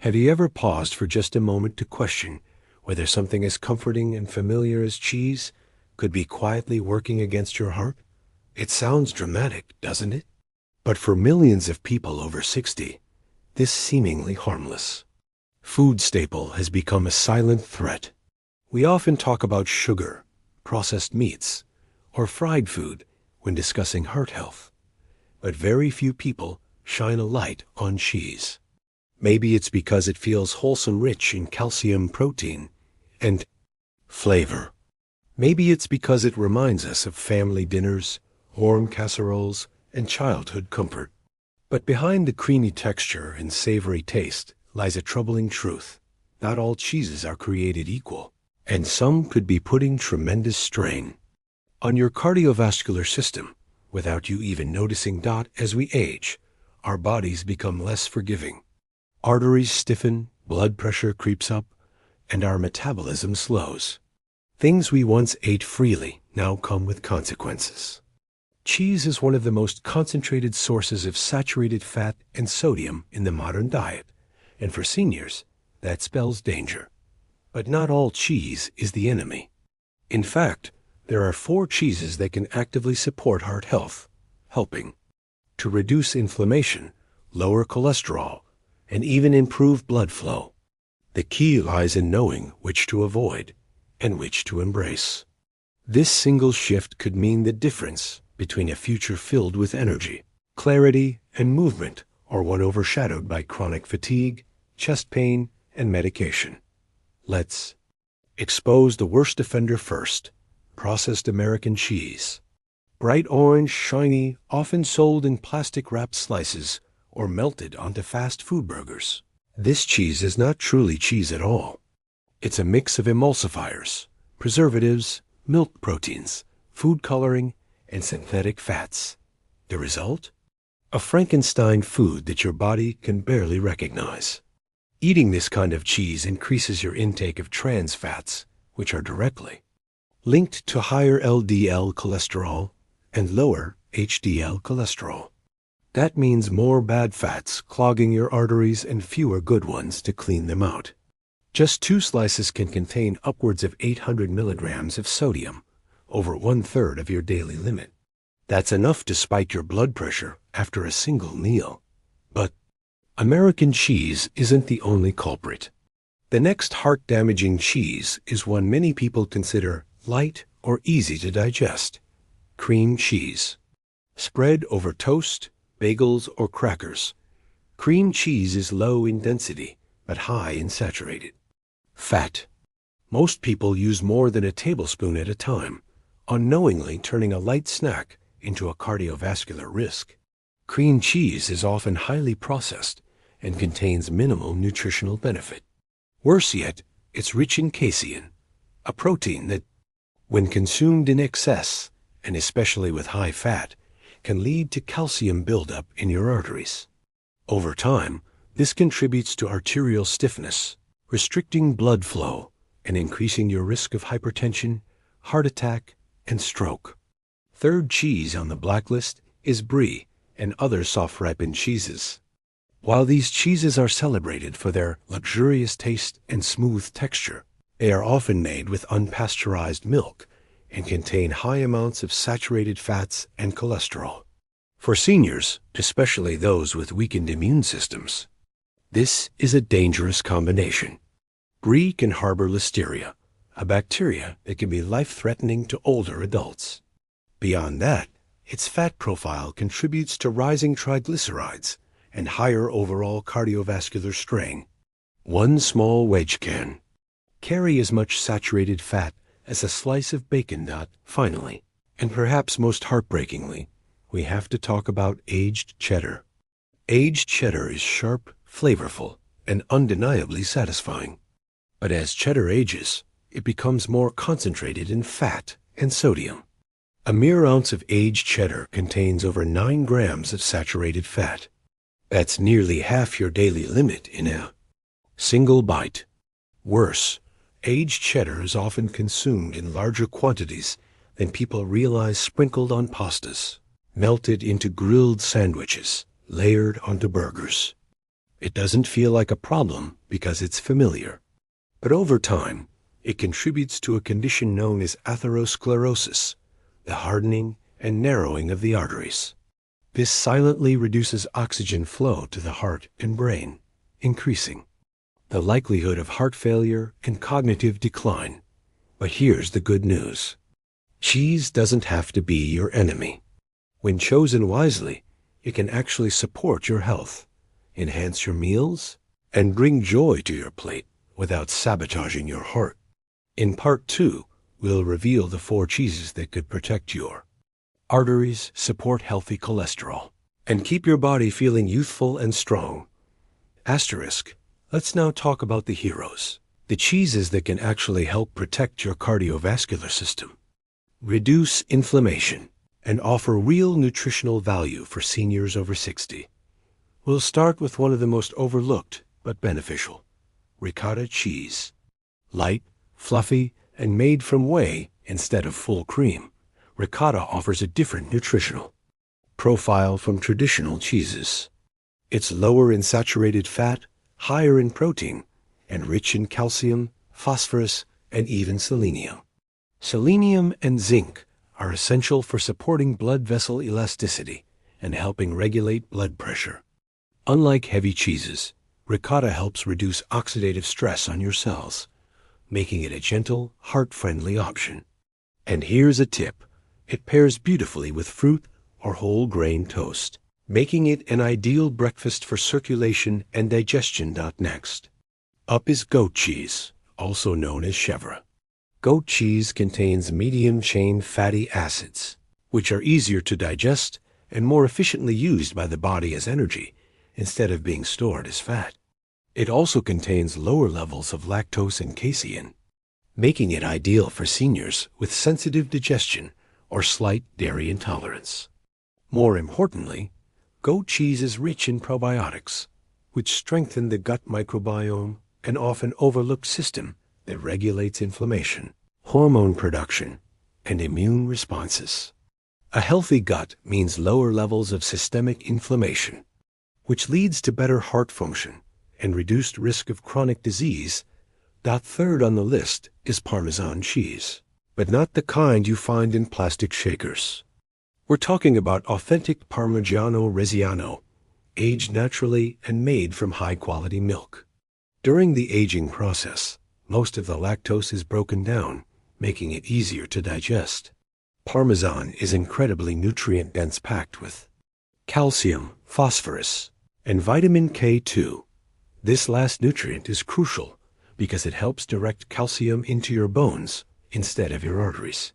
Have you ever paused for just a moment to question whether something as comforting and familiar as cheese could be quietly working against your heart? It sounds dramatic, doesn't it? But for millions of people over 60, this seemingly harmless food staple has become a silent threat. We often talk about sugar, processed meats, or fried food when discussing heart health, but very few people shine a light on cheese. Maybe it's because it feels wholesome, rich in calcium, protein, and flavor. Maybe it's because it reminds us of family dinners, warm casseroles, and childhood comfort. But behind the creamy texture and savory taste lies a troubling truth. Not all cheeses are created equal, and some could be putting tremendous strain on your cardiovascular system without you even noticing. As we age, our bodies become less forgiving. Arteries stiffen, blood pressure creeps up, and our metabolism slows. Things we once ate freely now come with consequences. Cheese is one of the most concentrated sources of saturated fat and sodium in the modern diet, and for seniors, that spells danger. But not all cheese is the enemy. In fact, there are 4 cheeses that can actively support heart health, helping to reduce inflammation, lower cholesterol, and even improve blood flow. The key lies in knowing which to avoid and which to embrace. This single shift could mean the difference between a future filled with energy, clarity, and movement, or one overshadowed by chronic fatigue, chest pain, and medication. Let's expose the worst offender first: processed American cheese. Bright orange, shiny, often sold in plastic-wrapped slices or melted onto fast food burgers. This cheese is not truly cheese at all. It's a mix of emulsifiers, preservatives, milk proteins, food coloring, and synthetic fats. The result? A Frankenstein food that your body can barely recognize. Eating this kind of cheese increases your intake of trans fats, which are directly linked to higher LDL cholesterol and lower HDL cholesterol. That means more bad fats clogging your arteries and fewer good ones to clean them out. Just 2 slices can contain upwards of 800 milligrams of sodium, over 1/3 of your daily limit. That's enough to spike your blood pressure after a single meal. But American cheese isn't the only culprit. The next heart-damaging cheese is one many people consider light or easy to digest: cream cheese. Spread over toast, bagels, or crackers, cream cheese is low in density but high in saturated fat. Most people use more than a tablespoon at a time, unknowingly turning a light snack into a cardiovascular risk. Cream cheese is often highly processed and contains minimal nutritional benefit. Worse yet, it's rich in casein, a protein that, when consumed in excess, and especially with high fat, can lead to calcium buildup in your arteries. Over time, this contributes to arterial stiffness, restricting blood flow and increasing your risk of hypertension, heart attack, and stroke. Third cheese on the blacklist is brie and other soft-ripened cheeses. While these cheeses are celebrated for their luxurious taste and smooth texture, they are often made with unpasteurized milk and contain high amounts of saturated fats and cholesterol. For seniors, especially those with weakened immune systems, this is a dangerous combination. Brie can harbor listeria, a bacteria that can be life-threatening to older adults. Beyond that, its fat profile contributes to rising triglycerides and higher overall cardiovascular strain. One small wedge can carry as much saturated fat as a slice of bacon. Finally, and perhaps most heartbreakingly, we have to talk about aged cheddar. Aged cheddar is sharp, flavorful, and undeniably satisfying. But as cheddar ages, it becomes more concentrated in fat and sodium. A mere ounce of aged cheddar contains over 9 grams of saturated fat. That's nearly half your daily limit in a single bite. Worse, aged cheddar is often consumed in larger quantities than people realize, sprinkled on pastas, melted into grilled sandwiches, layered onto burgers. It doesn't feel like a problem because it's familiar. But over time, it contributes to a condition known as atherosclerosis, the hardening and narrowing of the arteries. This silently reduces oxygen flow to the heart and brain, increasing the likelihood of heart failure and cognitive decline. But here's the good news. Cheese doesn't have to be your enemy. When chosen wisely, it can actually support your health, enhance your meals, and bring joy to your plate without sabotaging your heart. In Part 2, we'll reveal the 4 cheeses that could protect your arteries, support healthy cholesterol, and keep your body feeling youthful and strong. Asterisk. Let's now talk about the heroes, the cheeses that can actually help protect your cardiovascular system, reduce inflammation, and offer real nutritional value for seniors over 60. We'll start with one of the most overlooked but beneficial, ricotta cheese. Light, fluffy, and made from whey instead of full cream, ricotta offers a different nutritional profile from traditional cheeses. It's lower in saturated fat, higher in protein, and rich in calcium, phosphorus, and even selenium. Selenium and zinc are essential for supporting blood vessel elasticity and helping regulate blood pressure. Unlike heavy cheeses, ricotta helps reduce oxidative stress on your cells, making it a gentle, heart-friendly option. And here's a tip. It pairs beautifully with fruit or whole grain toast, making it an ideal breakfast for circulation and digestion. Next up is goat cheese, also known as chèvre. Goat cheese contains medium-chain fatty acids, which are easier to digest and more efficiently used by the body as energy instead of being stored as fat. It also contains lower levels of lactose and casein, making it ideal for seniors with sensitive digestion or slight dairy intolerance. More importantly, goat cheese is rich in probiotics, which strengthen the gut microbiome, an often overlooked system that regulates inflammation, hormone production, and immune responses. A healthy gut means lower levels of systemic inflammation, which leads to better heart function and reduced risk of chronic disease. Third on the list is Parmesan cheese, but not the kind you find in plastic shakers. We're talking about authentic Parmigiano Reggiano, aged naturally and made from high-quality milk. During the aging process, most of the lactose is broken down, making it easier to digest. Parmesan is incredibly nutrient-dense, packed with calcium, phosphorus, and vitamin K2. This last nutrient is crucial because it helps direct calcium into your bones instead of your arteries.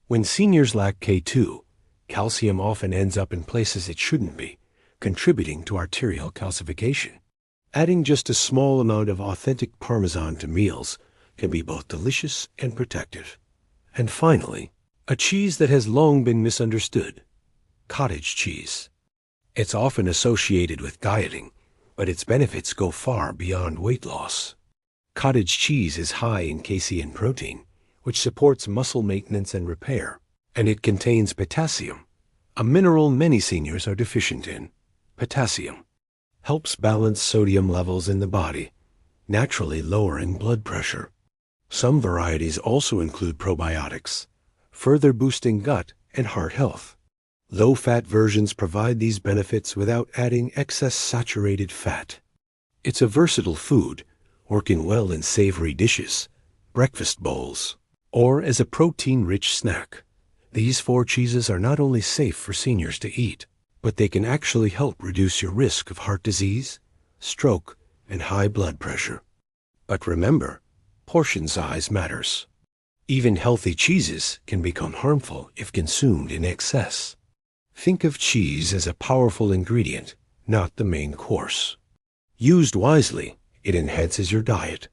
When seniors lack K2, calcium often ends up in places it shouldn't be, contributing to arterial calcification. Adding just a small amount of authentic Parmesan to meals can be both delicious and protective. And finally, a cheese that has long been misunderstood, cottage cheese. It's often associated with dieting, but its benefits go far beyond weight loss. Cottage cheese is high in casein protein, which supports muscle maintenance and repair, and it contains potassium, a mineral many seniors are deficient in. Potassium helps balance sodium levels in the body, naturally lowering blood pressure. Some varieties also include probiotics, further boosting gut and heart health. Low-fat versions provide these benefits without adding excess saturated fat. It's a versatile food, working well in savory dishes, breakfast bowls, or as a protein-rich snack. These 4 cheeses are not only safe for seniors to eat, but they can actually help reduce your risk of heart disease, stroke, and high blood pressure. But remember, portion size matters. Even healthy cheeses can become harmful if consumed in excess. Think of cheese as a powerful ingredient, not the main course. Used wisely, it enhances your diet.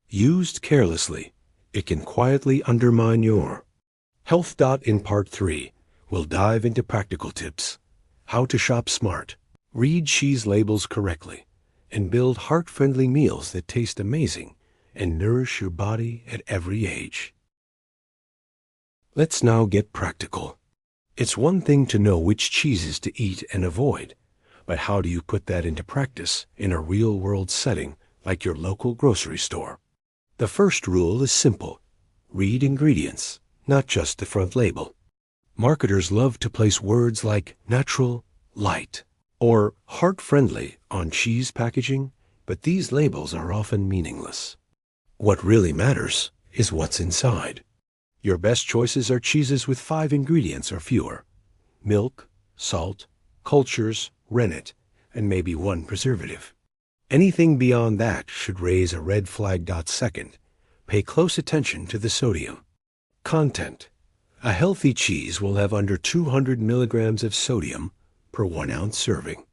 Used carelessly, it can quietly undermine your health. In Part 3, we'll dive into practical tips, how to shop smart, read cheese labels correctly, and build heart-friendly meals that taste amazing and nourish your body at every age. Let's now get practical. It's one thing to know which cheeses to eat and avoid, But how do you put that into practice in a real-world setting like your local grocery store? The first rule is simple. Read ingredients, not just the front label. Marketers love to place words like natural, light, or heart-friendly on cheese packaging, but these labels are often meaningless. What really matters is what's inside. Your best choices are cheeses with 5 ingredients or fewer: milk, salt, cultures, rennet, and maybe 1 preservative. Anything beyond that should raise a red flag. Second, pay close attention to the sodium content. A healthy cheese will have under 200 milligrams of sodium per 1 ounce serving.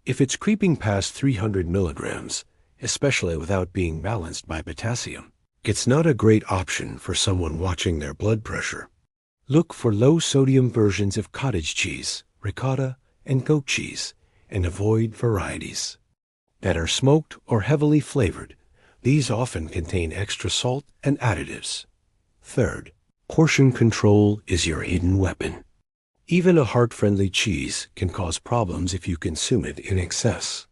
If it's creeping past 300 milligrams, especially without being balanced by potassium, it's not a great option for someone watching their blood pressure. Look for low-sodium versions of cottage cheese, ricotta, and goat cheese, and avoid varieties that are smoked or heavily flavored. These often contain extra salt and additives. Third, portion control is your hidden weapon. Even a heart-friendly cheese can cause problems if you consume it in excess.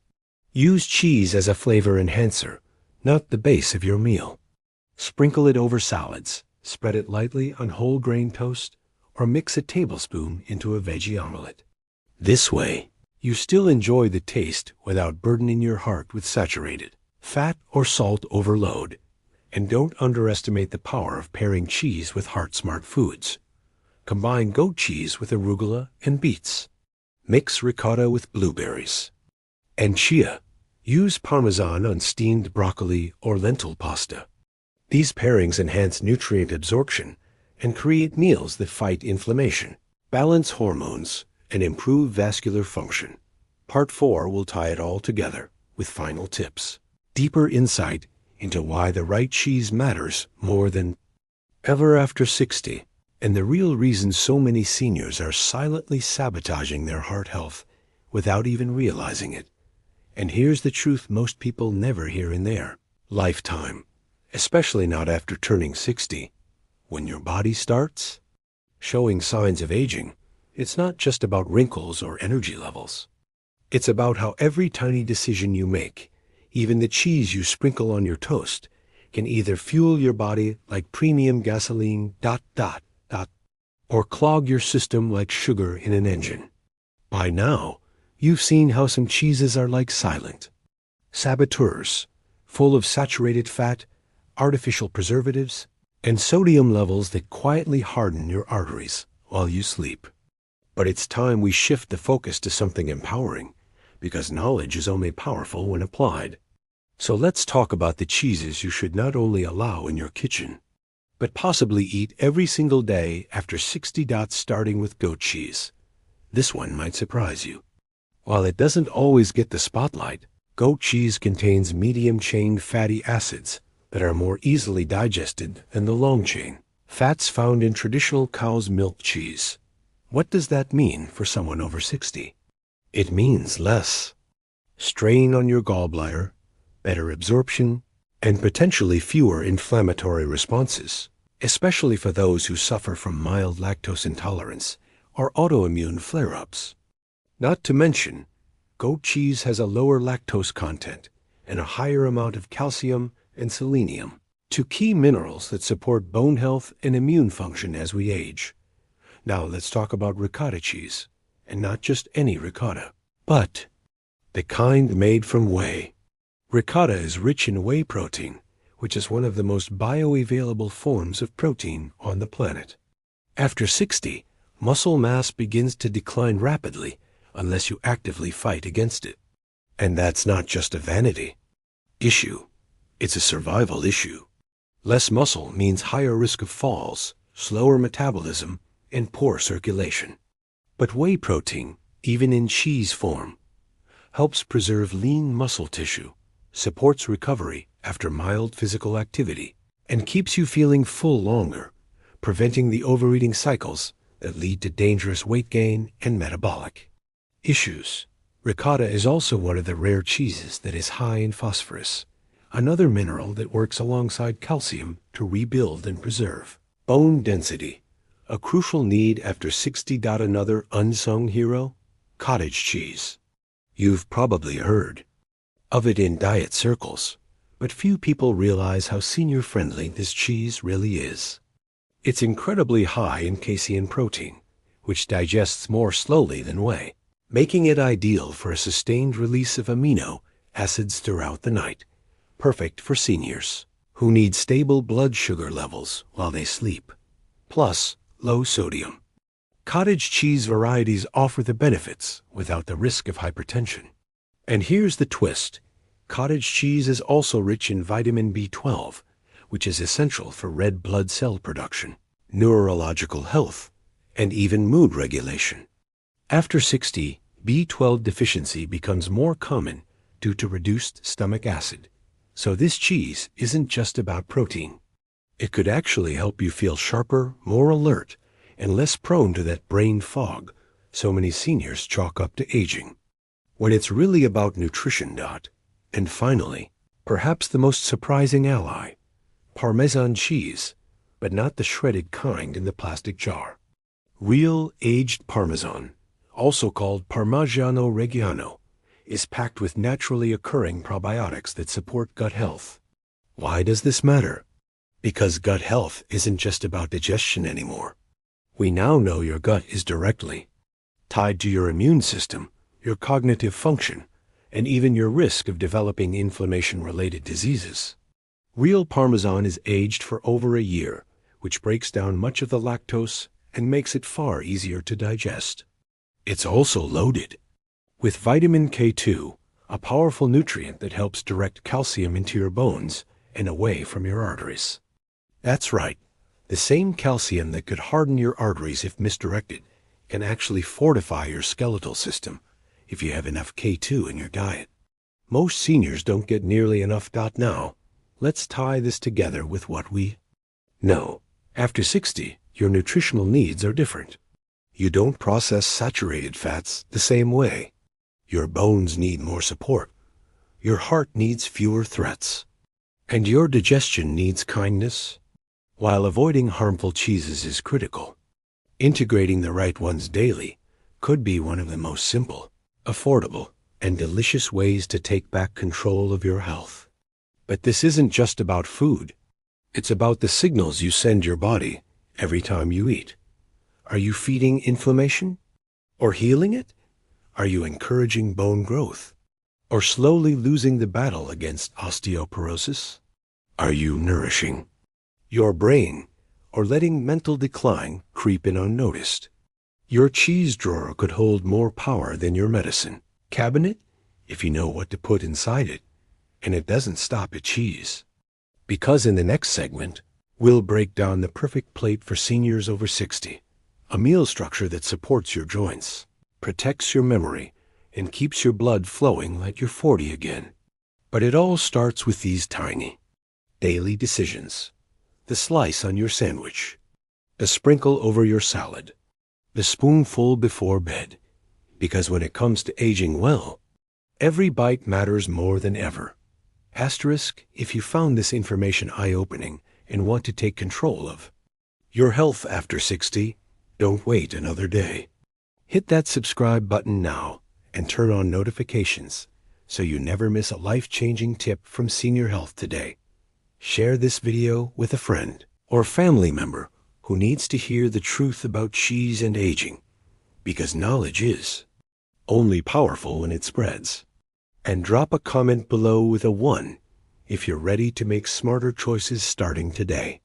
Use cheese as a flavor enhancer, not the base of your meal. Sprinkle it over salads, spread it lightly on whole grain toast, or mix a tablespoon into a veggie omelet. This way, you still enjoy the taste without burdening your heart with saturated fat or salt overload. And don't underestimate the power of pairing cheese with heart-smart foods. Combine goat cheese with arugula and beets. Mix ricotta with blueberries. And chia. Use Parmesan on steamed broccoli or lentil pasta. These pairings enhance nutrient absorption and create meals that fight inflammation, balance hormones, and improve vascular function. Part 4 will tie it all together with final tips. Deeper insight into why the right cheese matters more than ever after 60, and the real reason so many seniors are silently sabotaging their heart health without even realizing it. And here's the truth most people never hear in their lifetime, especially not after turning 60. When your body starts showing signs of aging, it's not just about wrinkles or energy levels. It's about how every tiny decision you make, even the cheese you sprinkle on your toast, can either fuel your body like premium gasoline, or clog your system like sugar in an engine. By now, you've seen how some cheeses are like silent saboteurs, full of saturated fat, artificial preservatives, and sodium levels that quietly harden your arteries while you sleep. But it's time we shift the focus to something empowering, because knowledge is only powerful when applied. So let's talk about the cheeses you should not only allow in your kitchen, but possibly eat every single day after 60, starting with goat cheese. This one might surprise you. While it doesn't always get the spotlight, goat cheese contains medium-chain fatty acids that are more easily digested than the long-chain fats found in traditional cow's milk cheese. What does that mean for someone over 60? It means less strain on your gallbladder, better absorption, and potentially fewer inflammatory responses, especially for those who suffer from mild lactose intolerance or autoimmune flare-ups. Not to mention, goat cheese has a lower lactose content and a higher amount of calcium and selenium, 2 key minerals that support bone health and immune function as we age. Now let's talk about ricotta cheese, and not just any ricotta, but the kind made from whey. Ricotta is rich in whey protein, which is one of the most bioavailable forms of protein on the planet. After 60, muscle mass begins to decline rapidly unless you actively fight against it. And that's not just a vanity issue. It's a survival issue. Less muscle means higher risk of falls, slower metabolism, and poor circulation. But whey protein, even in cheese form, helps preserve lean muscle tissue, supports recovery after mild physical activity, and keeps you feeling full longer, preventing the overeating cycles that lead to dangerous weight gain and metabolic issues. Ricotta is also one of the rare cheeses that is high in phosphorus, another mineral that works alongside calcium to rebuild and preserve bone density, a crucial need after 60. Another unsung hero, cottage cheese. You've probably heard of it in diet circles, but few people realize how senior-friendly this cheese really is. It's incredibly high in casein protein, which digests more slowly than whey, making it ideal for a sustained release of amino acids throughout the night, perfect for seniors who need stable blood sugar levels while they sleep. Plus, low sodium. Cottage cheese varieties offer the benefits without the risk of hypertension. And here's the twist. Cottage cheese is also rich in vitamin B12, which is essential for red blood cell production, neurological health, and even mood regulation. After 60, B12 deficiency becomes more common due to reduced stomach acid. So this cheese isn't just about protein. It could actually help you feel sharper, more alert, and less prone to that brain fog so many seniors chalk up to aging. When it's really about nutrition. And finally, perhaps the most surprising ally, Parmesan cheese, but not the shredded kind in the plastic jar. Real aged Parmesan, also called Parmigiano Reggiano, is packed with naturally occurring probiotics that support gut health. Why does this matter? Because gut health isn't just about digestion anymore. We now know your gut is directly tied to your immune system, your cognitive function, and even your risk of developing inflammation-related diseases. Real Parmesan is aged for over a year, which breaks down much of the lactose and makes it far easier to digest. It's also loaded with vitamin K2, a powerful nutrient that helps direct calcium into your bones and away from your arteries. That's right, the same calcium that could harden your arteries if misdirected can actually fortify your skeletal system if you have enough K2 in your diet. Most seniors don't get nearly enough. Now, let's tie this together with what we know. After 60, your nutritional needs are different. You don't process saturated fats the same way. Your bones need more support. Your heart needs fewer threats. And your digestion needs kindness. While avoiding harmful cheeses is critical, integrating the right ones daily could be one of the most simple, affordable, and delicious ways to take back control of your health. But this isn't just about food. It's about the signals you send your body every time you eat. Are you feeding inflammation? Or healing it? Are you encouraging bone growth? Or slowly losing the battle against osteoporosis? Are you nourishing your brain or letting mental decline creep in unnoticed? Your cheese drawer could hold more power than your medicine cabinet if you know what to put inside it. And it doesn't stop at cheese. Because in the next segment, we'll break down the perfect plate for seniors over 60, a meal structure that supports your joints, protects your memory, and keeps your blood flowing like you're 40 again. But it all starts with these tiny, daily decisions. The slice on your sandwich, the sprinkle over your salad, the spoonful before bed. Because when it comes to aging well, every bite matters more than ever. Asterisk if you found this information eye-opening and want to take control of your health after 60, don't wait another day. Hit that subscribe button now and turn on notifications so you never miss a life-changing tip from Senior Health Today. Share this video with a friend or family member who needs to hear the truth about cheese and aging, because knowledge is only powerful when it spreads. And drop a comment below with a 1 if you're ready to make smarter choices starting today.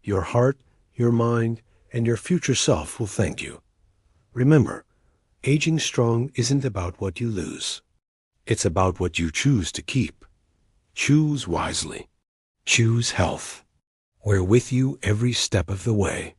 Your heart, your mind, and your future self will thank you. Remember, aging strong isn't about what you lose. It's about what you choose to keep. Choose wisely. Choose health. We're with you every step of the way.